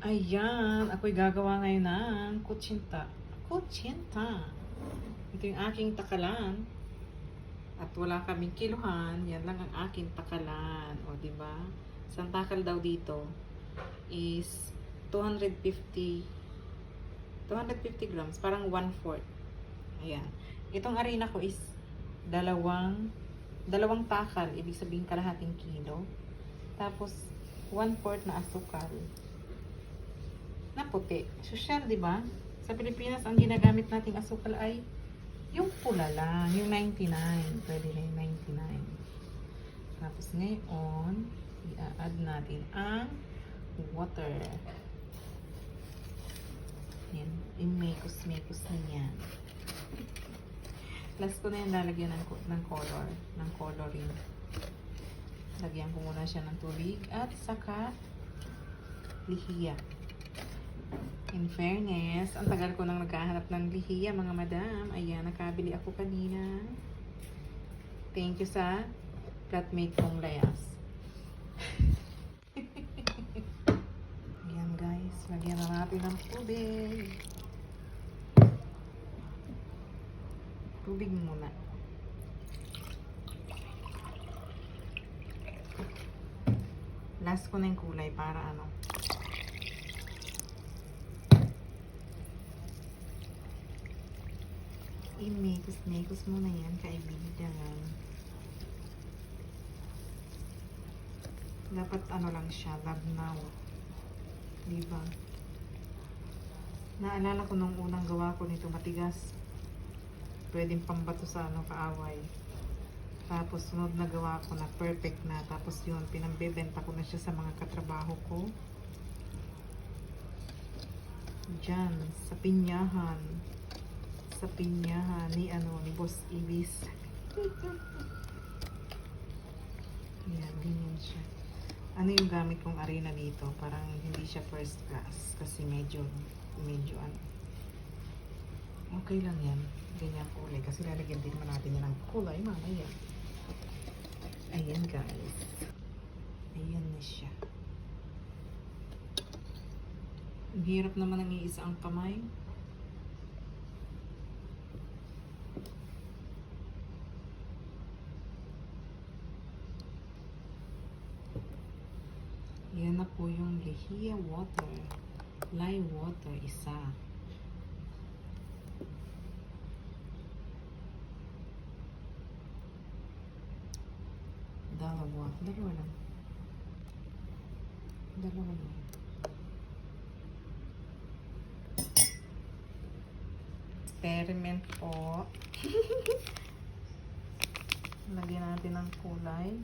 Ayan, ako'y gagawa ngayon ng kutsinta. Kutsinta. Ito yung aking takalan. At wala kaming kiluhan. Yan lang ang aking takalan. O, diba? Isang takal daw dito is 250 grams. Parang 1/4. Ayan. Itong harina ko is dalawang takal. Ibig sabihin kalahating kilo. Tapos 1/4 na asukal na puti. Sosyal, di ba? Sa Pilipinas, ang ginagamit nating asukal ay yung pula lang, yung 99. Pwede na yung 99. Tapos ngayon, i-add natin ang water. Yan, i-mekos-mekos niya. Last ko na yung lalagyan ng color, ng coloring. Lagyan ko muna siya ng tubig at saka lihiya. In fairness, ang tagal ko nang naghahanap ng lihiya, mga madam. Ayan, nakabili ako kanina. Thank you sa flatmate kong layas. Ayan guys, lagyan na natin ng tubig. Tubig muna. Last ko na yung kulay para ano. I-mekos muna yan, kaibigan. Dapat ano lang siya, labnaw. Diba? Naalala ko nung unang gawa ko nito, matigas. Pwedeng pambato sa ano, kaaway. Tapos sunod na gawa ko na perfect na. Tapos yun, pinambebenta ko na siya sa mga katrabaho ko. Diyan, sa pinyahan. Sa pinyahan ni Boss Ibis. Ayan, ganyan siya. Ano yung gamit kong arena dito? Parang hindi siya first class. Kasi medyo ano. Okay lang yan. Ganyan kulay. Kasi lalagyan din naman natin yan ng kulay mamaya. Ayan guys. Ayan na siya. Ang hirap naman ang iisa ang kamay. Yan na po yung lihiya water. Lye water, isa. Dalawa lang. Dalawa lang. Experiment po. Lagyan natin ng kulay.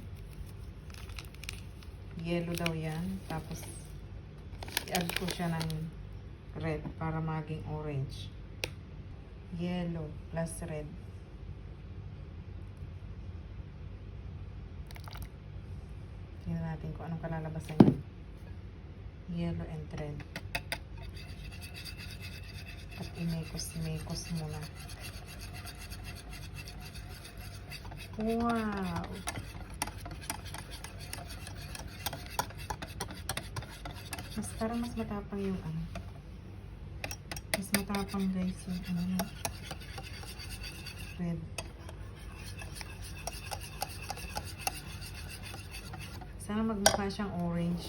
Yellow daw yan. Tapos, i-add ko siya ng red para maging orange. Yellow plus red. Tingnan natin kung anong kalalabasan niya. Yellow and red. At imekos-mekos muna. Wow! Parang mas matapang yung ano. Mas matapang guys yung ano. Red. Sana magmukha siyang orange.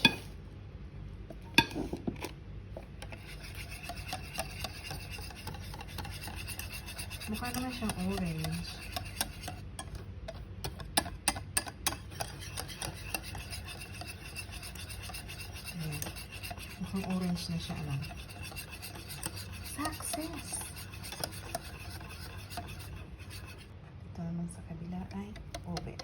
Mukha naman siyang orange. Ayan. Mukhang orange na siya, ano. Success! Ito naman sa kabila ay ube.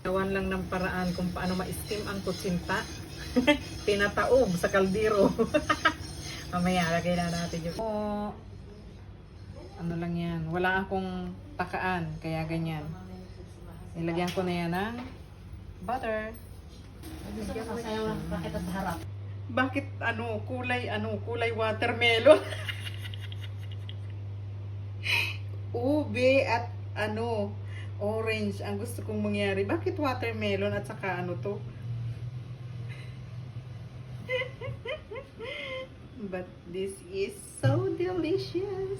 Gawan lang ng paraan kung paano ma-steam ang kutsinta. Tinataob sa kaldero. Mamaya, lagay na natin yung... ano lang yan. Wala akong takaan, kaya ganyan. Nilagyan ko na yan ng butter. Masaya bakit at harap. Bakit kulay watermelon? Ube at orange ang gusto kong mangyari. Bakit watermelon at saka to? But this is so delicious.